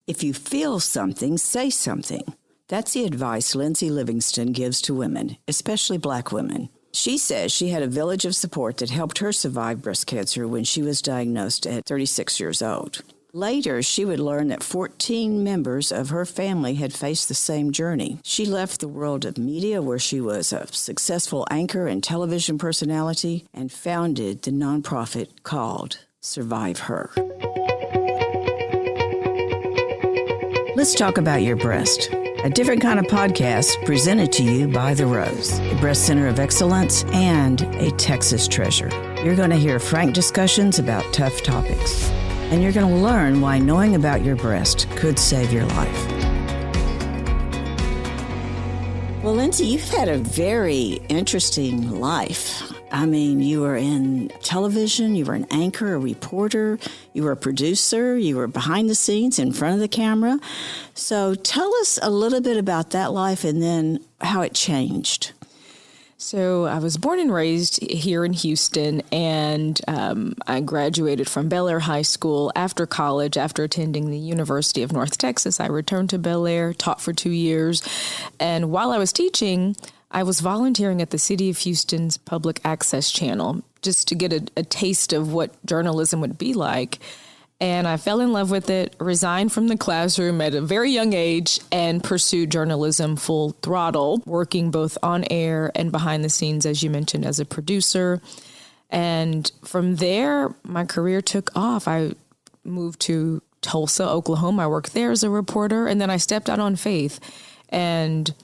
If you feel something, say something. That's the advice Lyndsay Levingston gives to women, especially Black women. She says she had a village of support that helped her survive breast cancer when she was diagnosed at 36 years old. Later, she would learn that 14 members of her family had faced the same journey. She left the world of media, where she was a successful anchor and television personality, and founded the nonprofit called SurviveHER. Let's talk about your breast. A different kind of podcast presented to you by The Rose, a breast center of excellence and a Texas treasure. You're going to hear frank discussions about tough topics. And you're going to learn why knowing about your breast could save your life. Well, Lyndsay, you've had a very interesting life. I mean, you were in television, you were an anchor, a reporter, you were a producer, you were behind the scenes, in front of the camera. So tell us a little bit about that life and then how it changed. So I was born and raised here in Houston, and I graduated from Bel Air High School. After college, after attending the University of North Texas, I returned to Bel Air, taught for 2 years. And while I was teaching, I was volunteering at the City of Houston's Public Access Channel just to get a taste of what journalism would be like. And I fell in love with it, resigned from the classroom at a very young age, and pursued journalism full throttle, working both on air and behind the scenes, as you mentioned, as a producer. And from there, my career took off. I moved to Tulsa, Oklahoma. I worked there as a reporter, and then I stepped out on faith and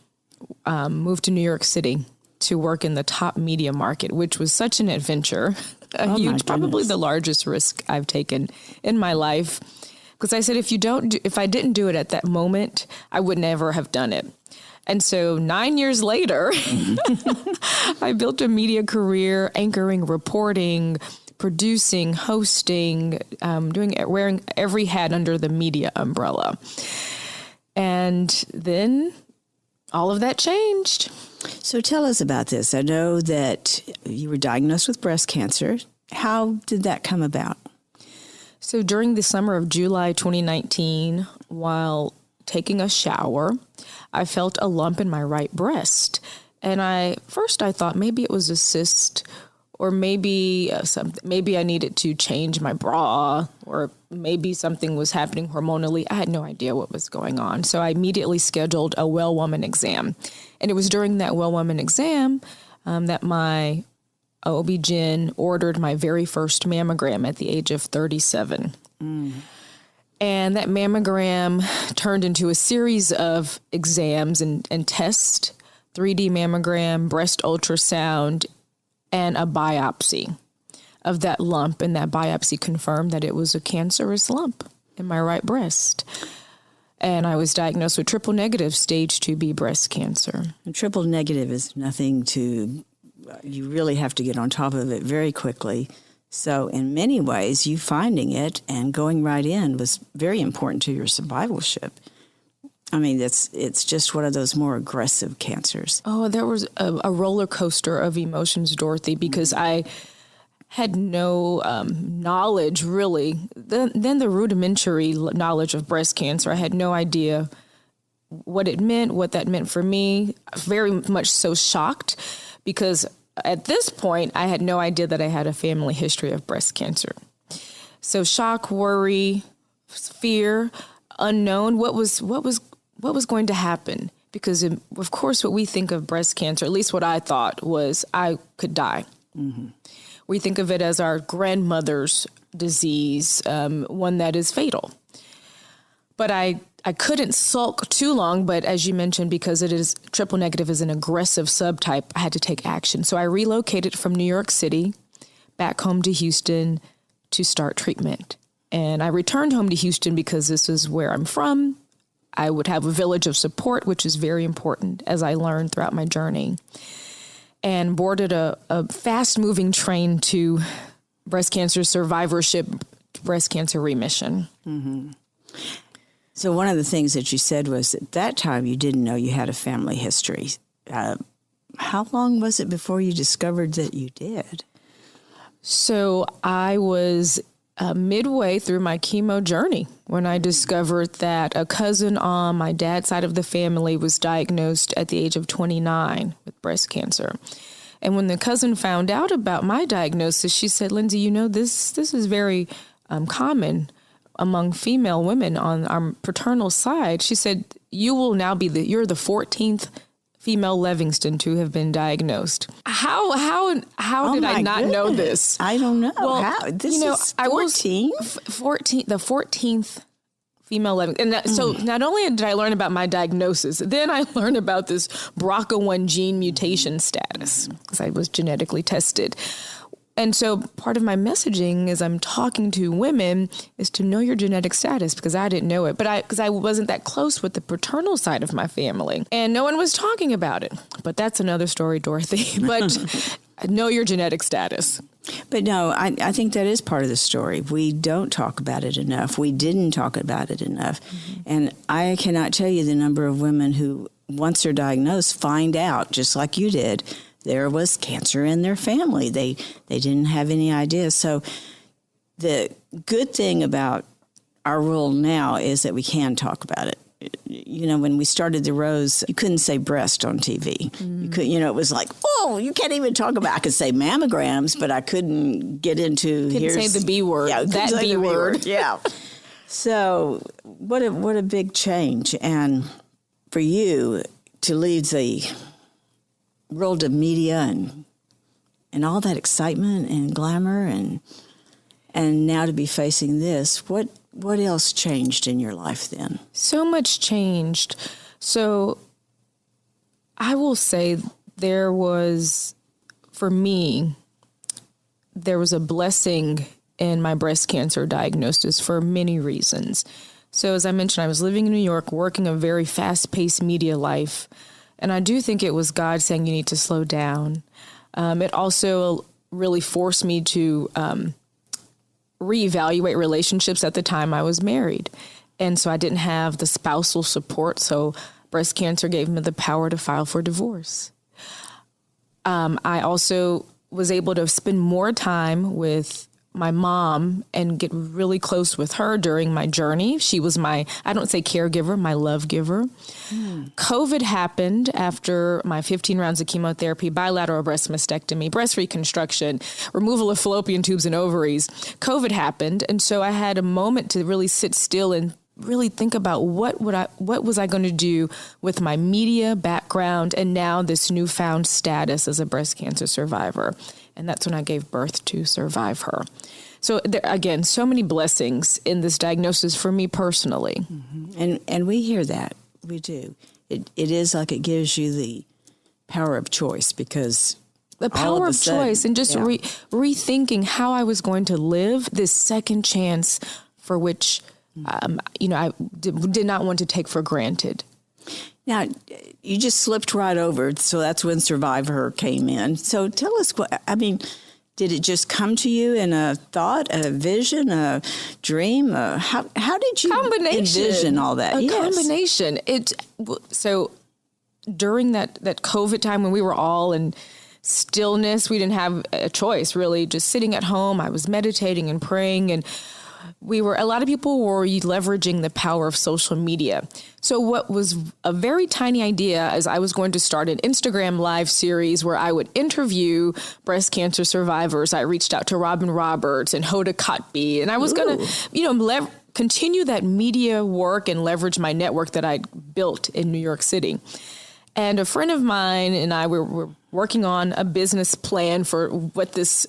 moved to New York City to work in the top media market, which was such an adventure. Huge, probably the largest risk I've taken in my life. Because I said, if I didn't do it at that moment, I would never have done it. And so 9 years later, I built a media career, anchoring, reporting, producing, hosting, wearing every hat under the media umbrella. And then all of that changed. So tell us about this. I know that you were diagnosed with breast cancer. How did that come about? So during the summer of July 2019, while taking a shower, I felt a lump in my right breast. And I thought maybe it was a cyst, or maybe I needed to change my bra, or maybe something was happening hormonally. I had no idea what was going on. So I immediately scheduled a well woman exam. And it was during that well woman exam that my OB-GYN ordered my very first mammogram at the age of 37. And that mammogram turned into a series of exams and tests, 3D mammogram, breast ultrasound, and a biopsy of that lump. And that biopsy confirmed that it was a cancerous lump in my right breast. And I was diagnosed with triple negative stage 2B breast cancer. And triple negative is nothing you really have to get on top of it very quickly. So in many ways, you finding it and going right in was very important to your survivalship. I mean, it's just one of those more aggressive cancers. Oh, there was a roller coaster of emotions, Dorothy, because I had no knowledge, really. Then the rudimentary knowledge of breast cancer. I had no idea what it meant, what that meant for me. Very much so shocked, because at this point, I had no idea that I had a family history of breast cancer. So shock, worry, fear, unknown. What was going to happen? Because of course, what we think of breast cancer, at least what I thought, was I could die. Mm-hmm. We think of it as our grandmother's disease, one that is fatal. But I couldn't sulk too long, but as you mentioned, because it is triple negative is an aggressive subtype, I had to take action. So I relocated from New York City back home to Houston to start treatment. And I returned home to Houston because this is where I'm from. I would have a village of support, which is very important, as I learned throughout my journey, and boarded a fast-moving train to breast cancer survivorship, breast cancer remission. Mm-hmm. So one of the things that you said was at that time you didn't know you had a family history. How long was it before you discovered that you did? So I was midway through my chemo journey when I discovered that a cousin on my dad's side of the family was diagnosed at the age of 29 with breast cancer. And when the cousin found out about my diagnosis, she said, Lyndsay, you know, this is very common among female women on our paternal side. She said, you will now be you're the 14th female Levingston to have been diagnosed. How did I not know this? I don't know. Well, how? This is 14? 14th female Levingston. And so not only did I learn about my diagnosis, then I learned about this BRCA1 gene mutation status because I was genetically tested. And so part of my messaging as I'm talking to women is to know your genetic status, because I didn't know it, because I wasn't that close with the paternal side of my family and no one was talking about it. But that's another story, Dorothy. But know your genetic status. But no, I think that is part of the story. We don't talk about it enough. We didn't talk about it enough. Mm-hmm. And I cannot tell you the number of women who, once they're diagnosed, find out, just like you did, there was cancer in their family. They didn't have any idea. So the good thing about our role now is that we can talk about it. You know, when we started the Rose, you couldn't say breast on TV. You could, it was like, oh, you can't even talk about. I could say mammograms, but I couldn't get into. Couldn't say the B word. Yeah, that B word. Yeah. So what a big change, and for you to leave the world of media and all that excitement and glamour and now to be facing this, what else changed in your life then? So much changed. So I will say there was a blessing in my breast cancer diagnosis for many reasons. So as I mentioned, I was living in New York, working a very fast-paced media life. And I do think it was God saying you need to slow down. It also really forced me to reevaluate relationships at the time I was married. And so I didn't have the spousal support. So breast cancer gave me the power to file for divorce. I also was able to spend more time with my mom and get really close with her during my journey. She was my, I don't say caregiver, my love giver. COVID happened after my 15 rounds of chemotherapy, bilateral breast mastectomy, breast reconstruction, removal of fallopian tubes and ovaries. COVID happened. And so I had a moment to really sit still and really think about what was I going to do with my media background and now this newfound status as a breast cancer survivor. And that's when I gave birth to SurviveHER. So there, again, so many blessings in this diagnosis for me personally. Mm-hmm. And we hear that. We do. It is like it gives you the power of choice, because the power of choice and just rethinking how I was going to live this second chance for which, I did not want to take for granted. Now, you just slipped right over, so that's when SurviveHER came in. So tell us, did it just come to you in a thought, a vision, a dream? How did you envision all that? Combination. So during that COVID time when we were all in stillness, we didn't have a choice, really, just sitting at home. I was meditating and praying, and a lot of people were leveraging the power of social media. So what was a very tiny idea is I was going to start an Instagram live series where I would interview breast cancer survivors. I reached out to Robin Roberts and Hoda Kotb, and I was going to, continue that media work and leverage my network that I'd built in New York City. And a friend of mine and I were working on a business plan for what this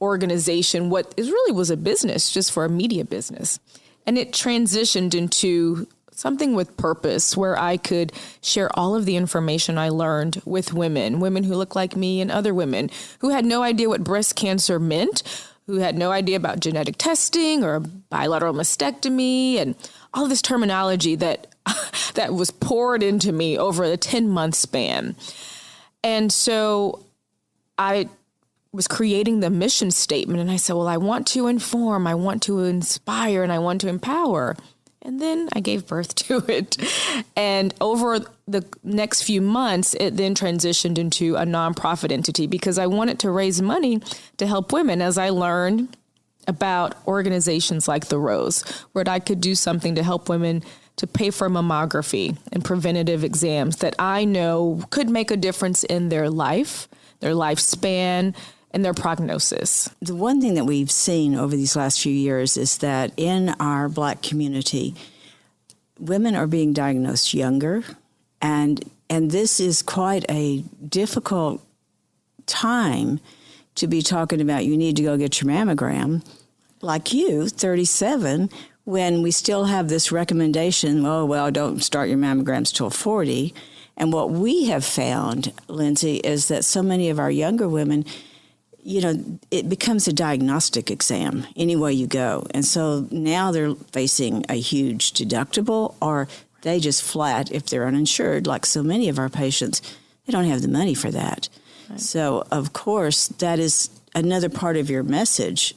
organization, what is really was a business, just for a media business. And it transitioned into something with purpose where I could share all of the information I learned with women who look like me and other women who had no idea what breast cancer meant, who had no idea about genetic testing or bilateral mastectomy and all this terminology that was poured into me over a 10-month span. And so I was creating the mission statement, and I said, well, I want to inform, I want to inspire, and I want to empower. And then I gave birth to it. And over the next few months, it then transitioned into a nonprofit entity because I wanted to raise money to help women. As I learned about organizations like the Rose, where I could do something to help women to pay for mammography and preventative exams that I know could make a difference in their life, their lifespan, and their prognosis. The one thing that we've seen over these last few years is that in our Black community, women are being diagnosed younger, and this is quite a difficult time to be talking about you need to go get your mammogram, like you, 37, when we still have this recommendation, oh, well, don't start your mammograms till 40. And what we have found, Lyndsay, is that so many of our younger women, you know, it becomes a diagnostic exam any way you go. And so now they're facing a huge deductible, or they just flat, if they're uninsured, like so many of our patients, they don't have the money for that. Right. So, of course, that is another part of your message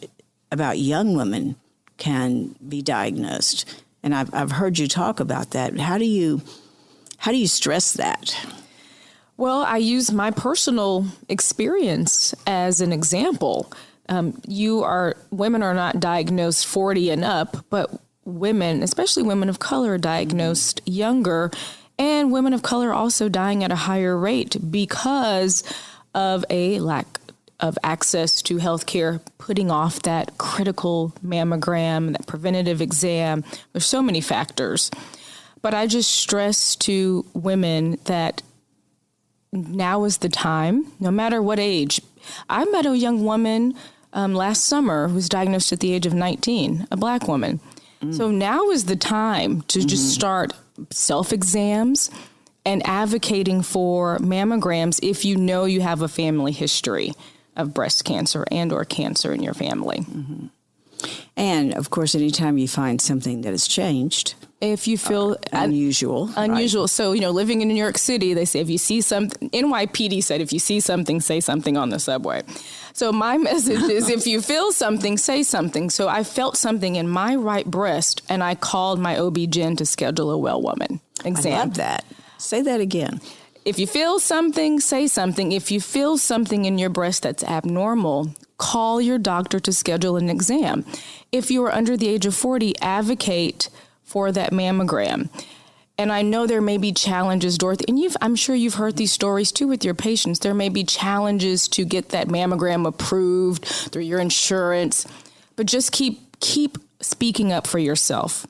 about young women can be diagnosed. And I've heard you talk about that. How do you stress that? Well, I use my personal experience as an example. Women are not diagnosed 40 and up, but women, especially women of color, are diagnosed younger, and women of color also dying at a higher rate because of a lack of access to health care, putting off that critical mammogram, that preventative exam. There's so many factors. But I just stress to women that now is the time, no matter what age. I met a young woman last summer who was diagnosed at the age of 19, a Black woman. So now is the time to just start self-exams and advocating for mammograms if you know you have a family history of breast cancer and or cancer in your family. Mm-hmm. And, of course, anytime you find something that has changed. If you feel unusual. Right. So, living in New York City, they say if you see something, NYPD said if you see something, say something on the subway. So my message is if you feel something, say something. So I felt something in my right breast, and I called my OB-GYN to schedule a well woman exam. I love that. Say that again. If you feel something, say something. If you feel something in your breast that's abnormal, call your doctor to schedule an exam. If you are under the age of 40, advocate for that mammogram. And I know there may be challenges, Dorothy, and I'm sure you've heard these stories too with your patients. There may be challenges to get that mammogram approved through your insurance, but just keep speaking up for yourself,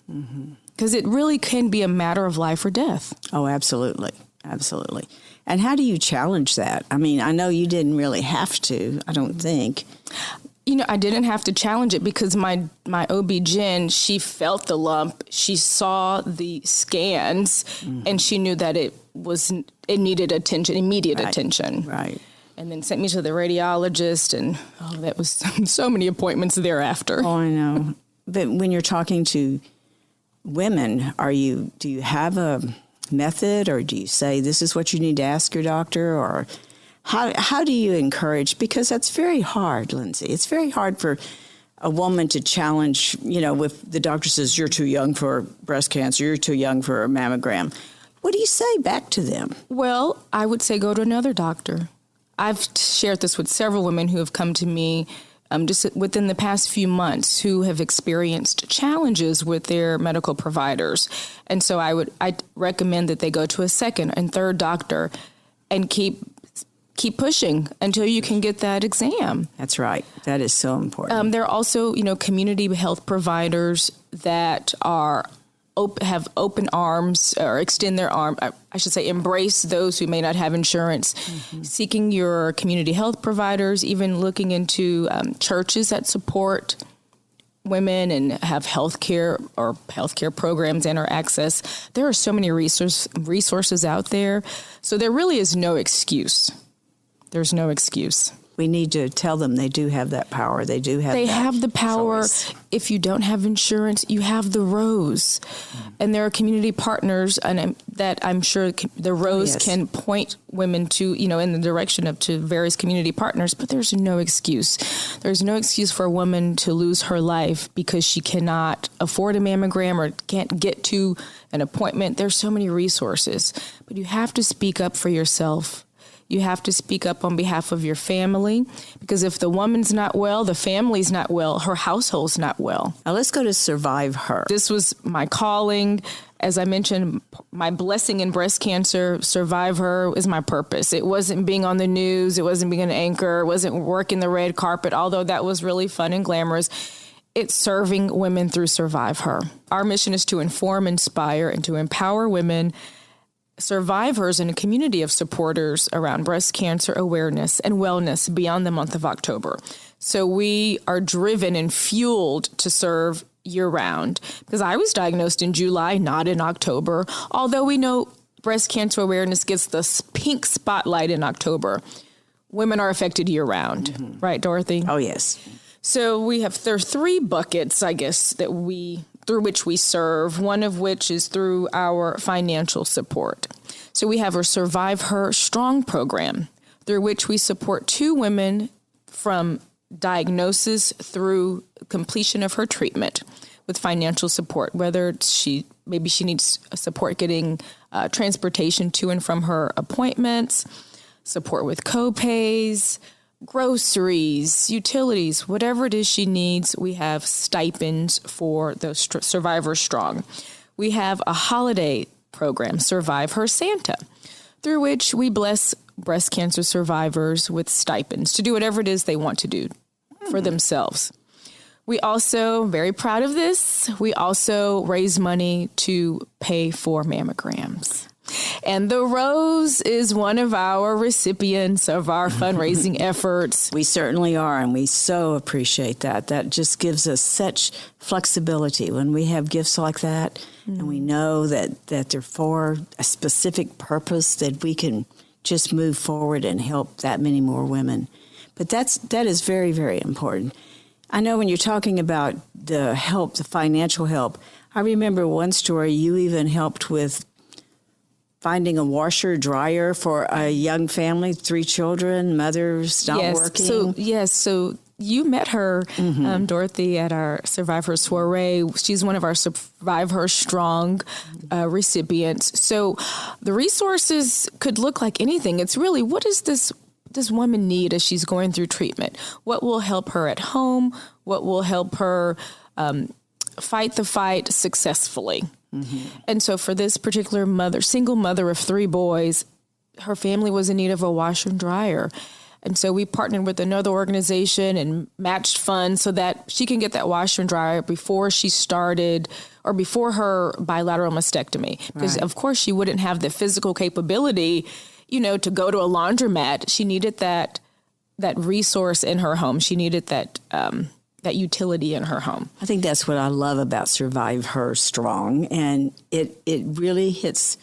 because it really can be a matter of life or death. Oh, absolutely. Absolutely. And how do you challenge that? I mean, I know you didn't really have to, I don't think. I didn't have to challenge it because my OB-GYN, she felt the lump, she saw the scans, and she knew that it needed attention, immediate attention. Right. And then sent me to the radiologist, and that was so many appointments thereafter. Oh, I know. But when you're talking to women, do you have a method, or do you say this is what you need to ask your doctor, or how do you encourage? Because that's very hard, Lyndsay. It's very hard for a woman to challenge, if the doctor says you're too young for breast cancer, you're too young for a mammogram. What do you say back to them? Well, I would say go to another doctor. I've shared this with several women who have come to me just within the past few months who have experienced challenges with their medical providers. And so I recommend that they go to a second and third doctor and keep pushing until you can get that exam. That's right. That is so important. There are also, community health providers that have open arms, or extend their arm, I should say embrace those who may not have insurance, seeking your community health providers, even looking into churches that support women and have healthcare programs and or access. There are so many resources out there. So there really is no excuse. There's no excuse. We need to tell them they do have that power. They have the power. Choice. If you don't have insurance, you have the Rose. And there are community partners that I'm sure the Rose can point women to, in the direction to various community partners. But there's no excuse. There's no excuse for a woman to lose her life because she cannot afford a mammogram or can't get to an appointment. There's so many resources. But you have to speak up for yourself. You have to speak up on behalf of your family, because if the woman's not well, the family's not well, her household's not well. Now let's go to SurviveHER. This was my calling. As I mentioned, my blessing in breast cancer, SurviveHER is my purpose. It wasn't being on the news. It wasn't being an anchor. It wasn't working the red carpet, although that was really fun and glamorous. It's serving women through SurviveHER. Our mission is to inform, inspire, and to empower women. SurviveHER is in a community of supporters around breast cancer awareness and wellness beyond the month of October. So we are driven and fueled to serve year-round, because I was diagnosed in July, not in October, although we know breast cancer awareness gets the pink spotlight in October. Women are affected year-round, right, Dorothy? Oh, yes. So there are 3 buckets, I guess, through which we serve, one of which is through our financial support. So we have our SurviveHER Strong program, through which we support 2 women from diagnosis through completion of her treatment with financial support, whether maybe she needs support getting transportation to and from her appointments, support with co-pays, groceries, utilities, whatever it is she needs. We have stipends for those SurviveHER Strong. We have a holiday program, SurviveHER Santa, through which we bless breast cancer survivors with stipends to do whatever it is they want to do for themselves. We also, very proud of this, we also raise money to pay for mammograms. And the Rose is one of our recipients of our fundraising efforts. We certainly are, and we so appreciate that. That just gives us such flexibility when we have gifts like that, and we know that they're for a specific purpose, that we can just move forward and help that many more women. But that is very, very important. I know when you're talking about the help, the financial help, I remember one story you even helped with finding a washer dryer for a young family, 3 children, mother's not working. So you met her, Dorothy, at our SurviveHER soiree. She's one of our SurviveHER Strong recipients. So the resources could look like anything. It's really, what does this woman need as she's going through treatment? What will help her at home? What will help her fight the fight successfully? And so for this particular single mother of 3 boys, her family was in need of a washer and dryer. And so we partnered with another organization and matched funds so that she can get that washer and dryer before she started or before her bilateral mastectomy. Because, of course, she wouldn't have the physical capability, to go to a laundromat. She needed that resource in her home. She needed that utility in her home. I think that's what I love about SurviveHER Strong, and it really hits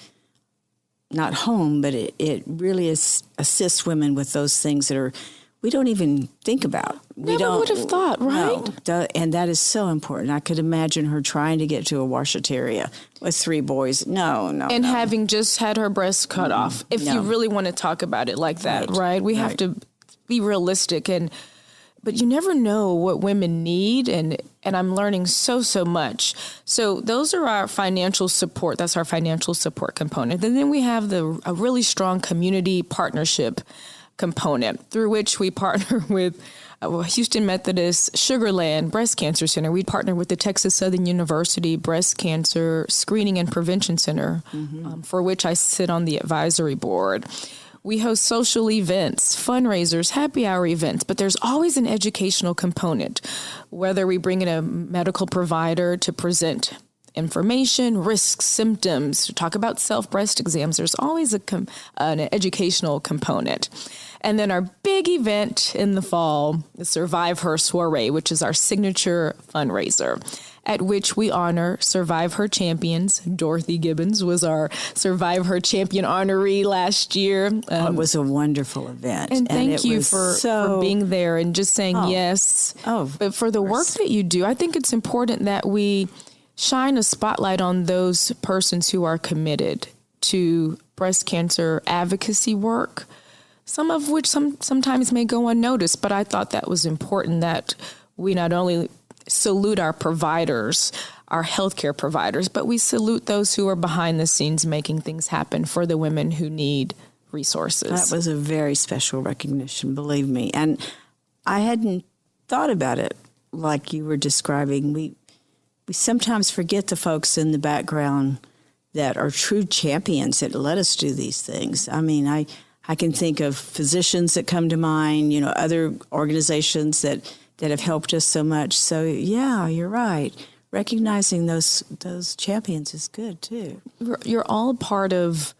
not home, but it really assists women with those things that we don't even think about. Never would have thought, right? No, and that is so important. I could imagine her trying to get to a washateria with 3 boys. No. And having just had her breast cut off, if you really want to talk about it like that, right? We have to be realistic, but you never know what women need, and I'm learning so much. So those are our financial support. That's our financial support component. And then we have a really strong community partnership component, through which we partner with Houston Methodist Sugarland Breast Cancer Center. We partner with the Texas Southern University Breast Cancer Screening and Prevention Center, for which I sit on the advisory board. We host social events, fundraisers, happy hour events, but there's always an educational component, whether we bring in a medical provider to present information, risks, symptoms, to talk about self-breast exams. There's always an educational component. And then our big event in the fall, the SurviveHER soiree, which is our signature fundraiser, at which we honor SurviveHER champions. Dorothy Gibbons was our SurviveHER champion honoree last year. It was a wonderful event. And thank you for being there and just saying yes. But for the work that you do, I think it's important that we shine a spotlight on those persons who are committed to breast cancer advocacy work, some of which sometimes may go unnoticed. But I thought that was important, that we not only salute our providers, our healthcare providers, but we salute those who are behind the scenes making things happen for the women who need resources. That was a very special recognition, believe me. And I hadn't thought about it like you were describing. We sometimes forget the folks in the background that are true champions that let us do these things. I mean, I can think of physicians that come to mind, other organizations that have helped us so much. So, yeah, you're right. Recognizing those champions is good, too. You're all part of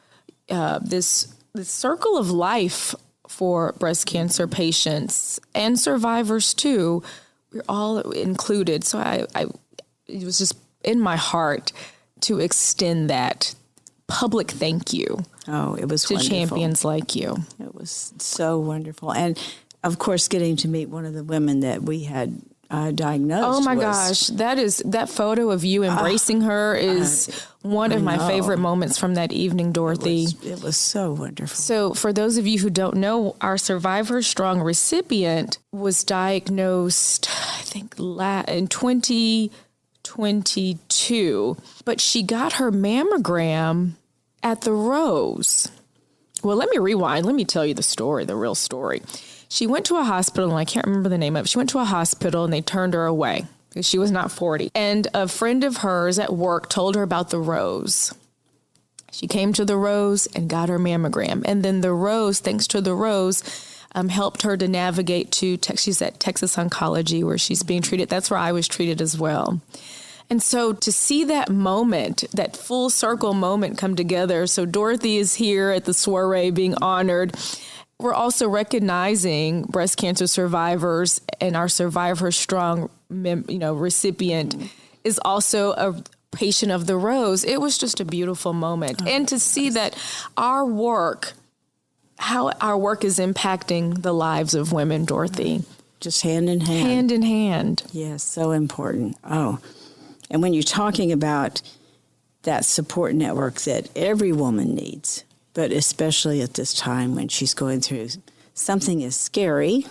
this circle of life for breast cancer patients and survivors, too. We're all included. So it was just in my heart to extend that public thank you. Oh, it was to wonderful. Champions like you. It was so wonderful. And, of course, getting to meet one of the women that we had diagnosed. Oh, my gosh. That photo of you embracing her is one of my favorite moments from that evening, Dorothy. It was so wonderful. So for those of you who don't know, our SurviveHER Strong recipient was diagnosed, I think, in 2022, but she got her mammogram at the Rose. Well, let me rewind. Let me tell you the real story. She went to a hospital, and I can't remember the name of it. She went to a hospital, and they turned her away because she was not 40. And a friend of hers at work told her about the Rose. She came to the Rose and got her mammogram. And then the Rose, thanks to the Rose, helped her to navigate to, she's at Texas Oncology where she's being treated. That's where I was treated as well. And so to see that moment, that full circle moment come together. So Dorothy is here at the soiree being honored. We're also recognizing breast cancer survivors, and our SurviveHER Strong, recipient is also a patient of the Rose. It was just a beautiful moment. And to see that how our work is impacting the lives of women, Dorothy. Just hand in hand. Hand in hand. Yes, so important. Oh, and when you're talking about that support network that every woman needs, but especially at this time when she's going through something as scary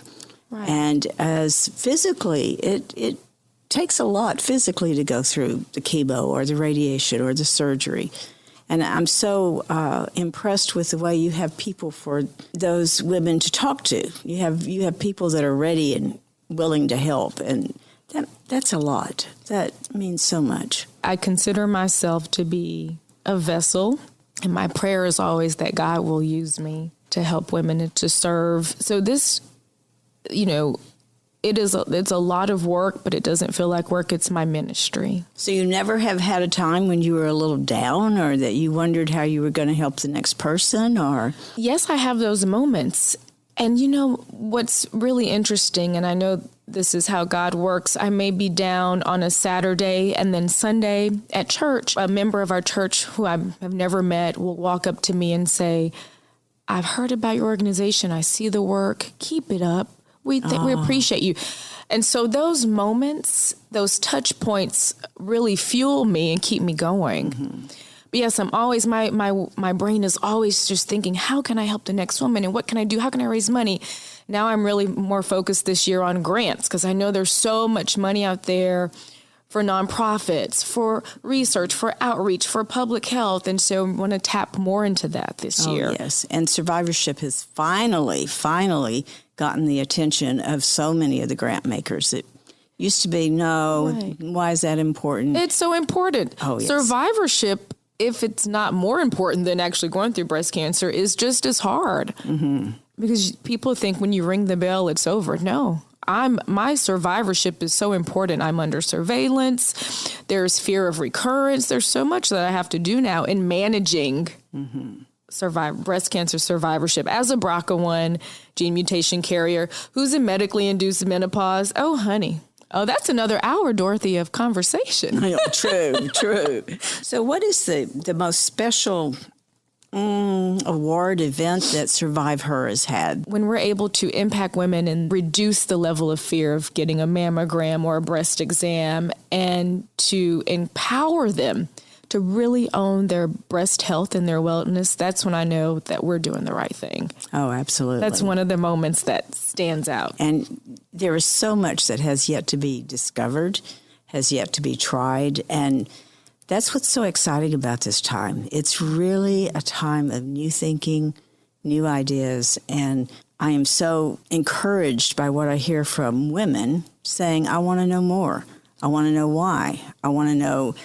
and as physically, it takes a lot physically to go through the chemo or the radiation or the surgery. And I'm so impressed with the way you have people for those women to talk to. You have people that are ready and willing to help, and that's a lot. That means so much. I consider myself to be a vessel. And my prayer is always that God will use me to help women and to serve. So this, it's a lot of work, but it doesn't feel like work. It's my ministry. So you never have had a time when you were a little down or that you wondered how you were going to help the next person? Or yes, I have those moments. And what's really interesting, and I know this is how God works, I may be down on a Saturday, and then Sunday at church, a member of our church who I have never met will walk up to me and say, I've heard about your organization. I see the work. Keep it up. We appreciate you. And so those moments, those touch points really fuel me and keep me going. Mm-hmm. But yes, I'm always, my brain is always just thinking, how can I help the next woman? And what can I do? How can I raise money? Now I'm really more focused this year on grants because I know there's so much money out there for nonprofits, for research, for outreach, for public health. And so I want to tap more into that this year. Yes. And survivorship has finally gotten the attention of so many of the grant makers. It used to be, why is that important? It's so important. Oh, yes. Survivorship, if it's not more important than actually going through breast cancer, is just as hard. Mm-hmm. Because people think when you ring the bell, it's over. No, my survivorship is so important. I'm under surveillance. There's fear of recurrence. There's so much that I have to do now in managing breast cancer survivorship as a BRCA1 gene mutation carrier who's in medically induced menopause. Oh, honey. Oh, that's another hour, Dorothy, of conversation. True. So what is the most special award event that SurviveHER has had? When we're able to impact women and reduce the level of fear of getting a mammogram or a breast exam and to empower them to really own their breast health and their wellness, that's when I know that we're doing the right thing. Oh, absolutely. That's one of the moments that stands out. And there is so much that has yet to be discovered, has yet to be tried, and that's what's so exciting about this time. It's really a time of new thinking, new ideas. And I am so encouraged by what I hear from women saying, I want to know more. I want to know why. I want to know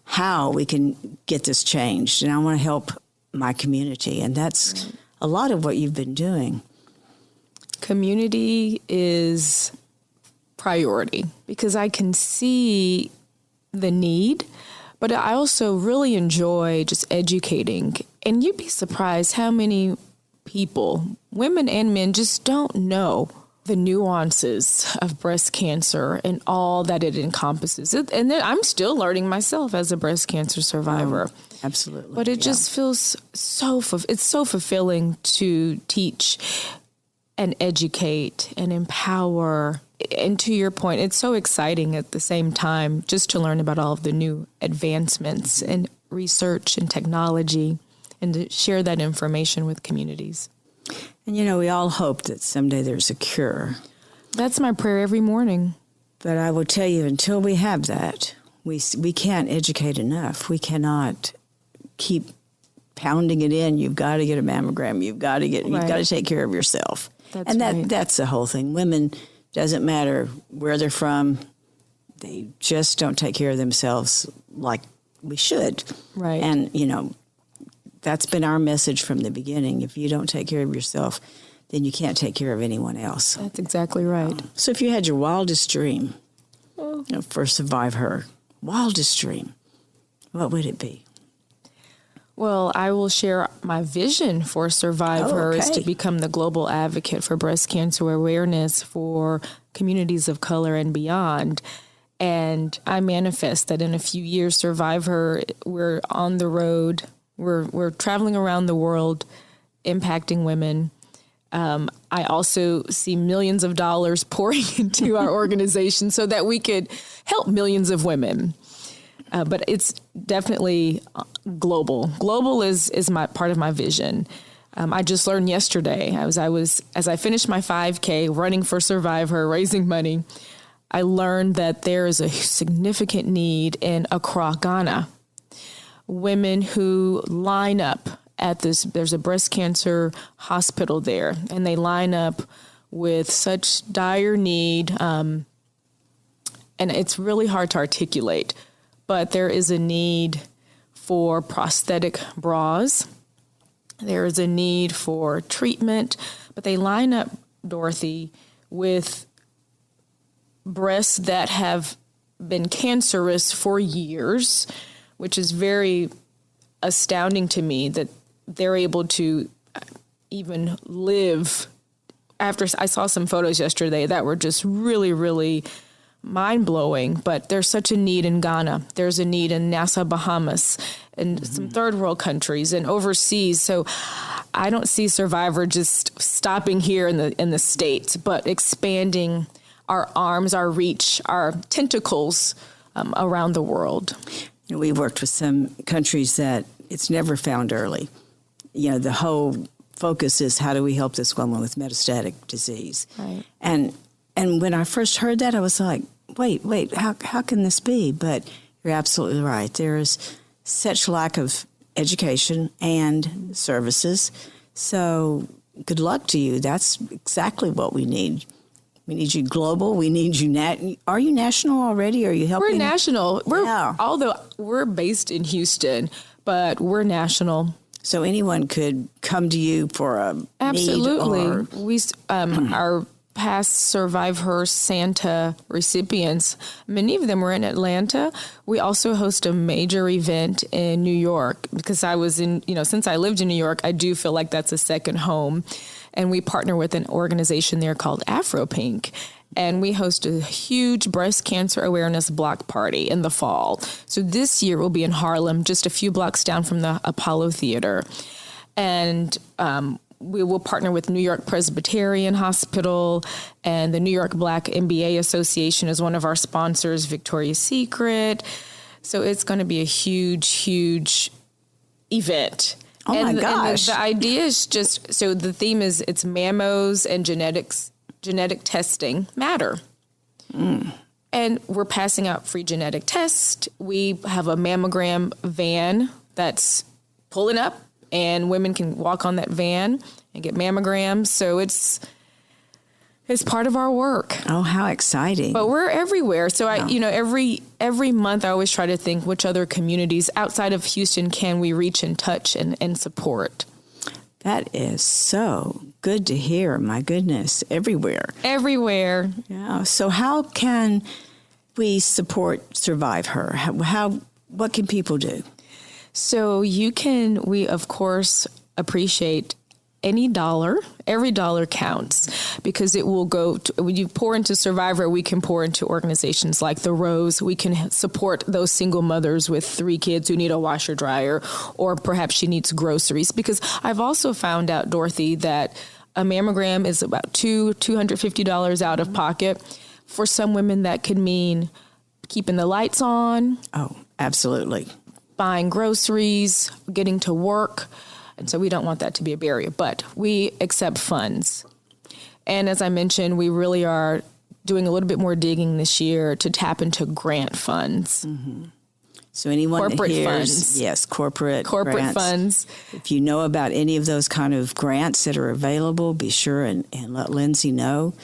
how we can get this changed. And I want to help my community. And that's a lot of what you've been doing. Community is priority because I can see the need, but I also really enjoy just educating. And you'd be surprised how many people, women and men, just don't know the nuances of breast cancer and all that it encompasses. And then I'm still learning myself as a breast cancer survivor. Oh, absolutely. But it just feels it's so fulfilling to teach and educate and empower. And to your point, it's so exciting at the same time just to learn about all of the new advancements in research and technology and to share that information with communities. And, you know, we all hope that someday there's a cure. That's my prayer every morning. But I will tell you, until we have that, we can't educate enough. We cannot keep pounding it in. You've got to get a mammogram. You've got to take care of yourself. That's the whole thing. Women, doesn't matter where they're from, they just don't take care of themselves like we should. Right. And, you know, that's been our message from the beginning. If you don't take care of yourself, then you can't take care of anyone else. That's exactly right. So if you had your wildest dream for SurviveHER, wildest dream, what would it be? Well, I will share my vision for SurviveHER is to become the global advocate for breast cancer awareness for communities of color and beyond. And I manifest that in a few years, SurviveHER, we're on the road. We're traveling around the world, impacting women. I also see millions of dollars pouring into our organization so that we could help millions of women. But it's definitely global. Global is my part of my vision. I just learned yesterday, as I finished my 5K running for SurviveHER, raising money, I learned that there is a significant need in Accra, Ghana. Women who line up at there's a breast cancer hospital there, and they line up with such dire need, and it's really hard to articulate. But there is a need for prosthetic bras. There is a need for treatment. But they line up, Dorothy, with breasts that have been cancerous for years, which is very astounding to me that they're able to even live. After I saw some photos yesterday that were just really, really mind-blowing, but there's such a need in Ghana. There's a need in Nassau, Bahamas, and some third world countries and overseas. So I don't see SurviveHER just stopping here in the States, but expanding our arms, our reach, our tentacles around the world. You know, we've worked with some countries that it's never found early. You know, the whole focus is how do we help this woman with metastatic disease? Right. And when I first heard that, I was like, wait, how can this be? But you're absolutely right. There is such lack of education and services. So good luck to you. That's exactly what we need. We need you global. We need you. Are you national already? Are you helping? We're national. Although we're based in Houston, but we're national. So anyone could come to you for a Absolutely. need? We our past SurviveHER Santa recipients, many of them were in Atlanta. We also host a major event in New York because since I lived in New York, I do feel like that's a second home. And we partner with an organization there called AfroPink. And we host a huge breast cancer awareness block party in the fall. So this year we'll be in Harlem, just a few blocks down from the Apollo Theater. And we will partner with New York Presbyterian Hospital, and the New York Black MBA Association is one of our sponsors, Victoria's Secret. So it's going to be a huge, huge event. Oh, my gosh. And the idea is so the theme is it's mammos and genetic testing matter. And we're passing out free genetic tests. We have a mammogram van that's pulling up and women can walk on that van and get mammograms. So it's part of our work. Oh, how exciting. But we're everywhere. So every month I always try to think which other communities outside of Houston can we reach and touch and support. That is so good to hear. My goodness, everywhere. Everywhere. Yeah. So how can we support SurviveHER? What can people do? So we of course appreciate every dollar counts, because it will go to, when you pour into SurviveHER, we can pour into organizations like the Rose. We can support those single mothers with 3 kids who need a washer dryer, or perhaps she needs groceries. Because I've also found out, Dorothy, that a mammogram is about $250 out of pocket. For some women, that could mean keeping the lights on. Oh, absolutely. Buying groceries, getting to work. And so we don't want that to be a barrier, but we accept funds. And as I mentioned, we really are doing a little bit more digging this year to tap into grant funds. Mm-hmm. So anyone corporate that hears, funds. Yes, corporate grants. Funds. If you know about any of those kind of grants that are available, be sure and let Lyndsay know.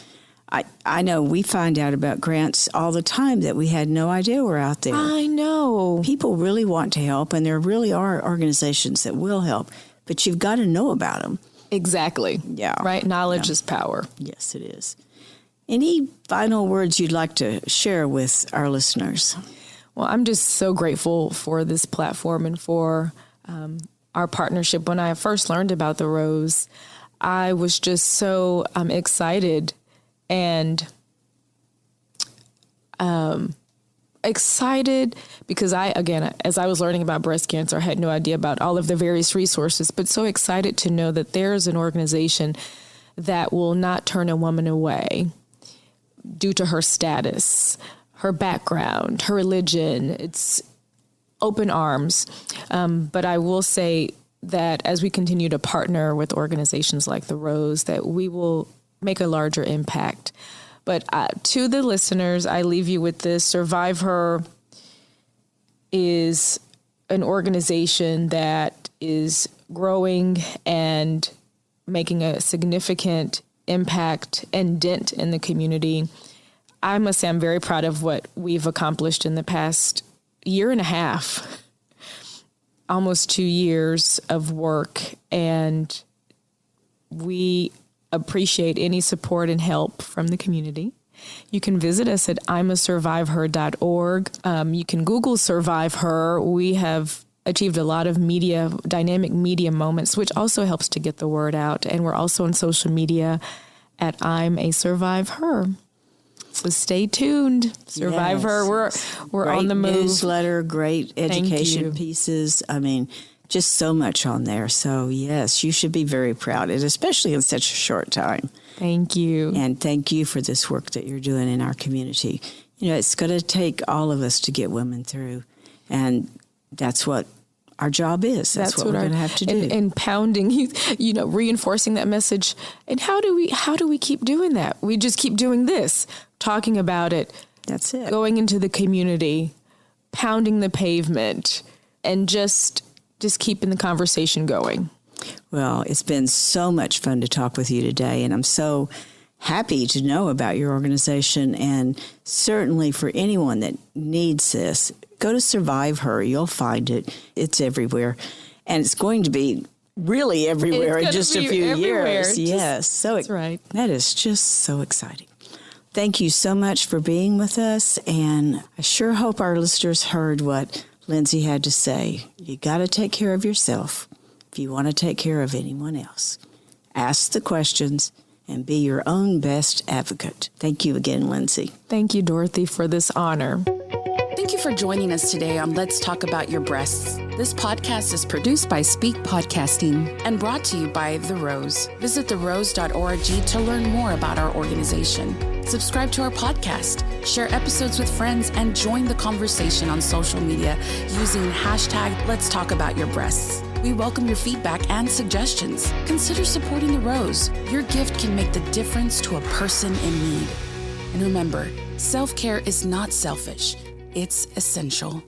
I know we find out about grants all the time that we had no idea were out there. I know. People really want to help, and there really are organizations that will help. But you've got to know about them. Exactly. Yeah. Right? Knowledge is power. Yes, it is. Any final words you'd like to share with our listeners? Well, I'm just so grateful for this platform and for our partnership. When I first learned about the Rose, I was just so excited and excited because as I was learning about breast cancer, I had no idea about all of the various resources, but so excited to know that there's an organization that will not turn a woman away due to her status, her background, her religion. It's open arms. But I will say that as we continue to partner with organizations like the Rose, that we will make a larger impact. But to the listeners, I leave you with this. SurviveHER is an organization that is growing and making a significant impact and dent in the community. I must say I'm very proud of what we've accomplished in the past year and a half, almost 2 years of work. And we appreciate any support and help from the community. You can visit us at imasurviveher.org. You can Google SurviveHER. We have achieved a lot of dynamic media moments, which also helps to get the word out. And we're also on social media at I'm a SurviveHER. So stay tuned. SurviveHER. Yes. We're great on the move. Newsletter, great education pieces. I mean, just so much on there. So, yes, you should be very proud, and especially in such a short time. Thank you. And thank you for this work that you're doing in our community. You know, it's going to take all of us to get women through, and that's what our job is. That's what we're going to have to do. And pounding, reinforcing that message. And how do we keep doing that? We just keep doing this, talking about it. That's it. Going into the community, pounding the pavement, and just keeping the conversation going. Well, it's been so much fun to talk with you today, and I'm so happy to know about your organization. And certainly for anyone that needs this, go to SurviveHER. You'll find it. It's everywhere. And it's going to be really everywhere in just a few years. Yes. That's right. That is just so exciting. Thank you so much for being with us. And I sure hope our listeners heard what Lyndsay had to say. You got to take care of yourself if you want to take care of anyone else. Ask the questions and be your own best advocate. Thank you again, Lyndsay. Thank you, Dorothy, for this honor. Thank you for joining us today on Let's Talk About Your Breasts. This podcast is produced by Speak Podcasting and brought to you by The Rose. Visit therose.org to learn more about our organization. Subscribe to our podcast, share episodes with friends, and join the conversation on social media using hashtag Let's Talk About Your Breasts. We welcome your feedback and suggestions. Consider supporting The Rose. Your gift can make the difference to a person in need. And remember, self-care is not selfish. It's essential.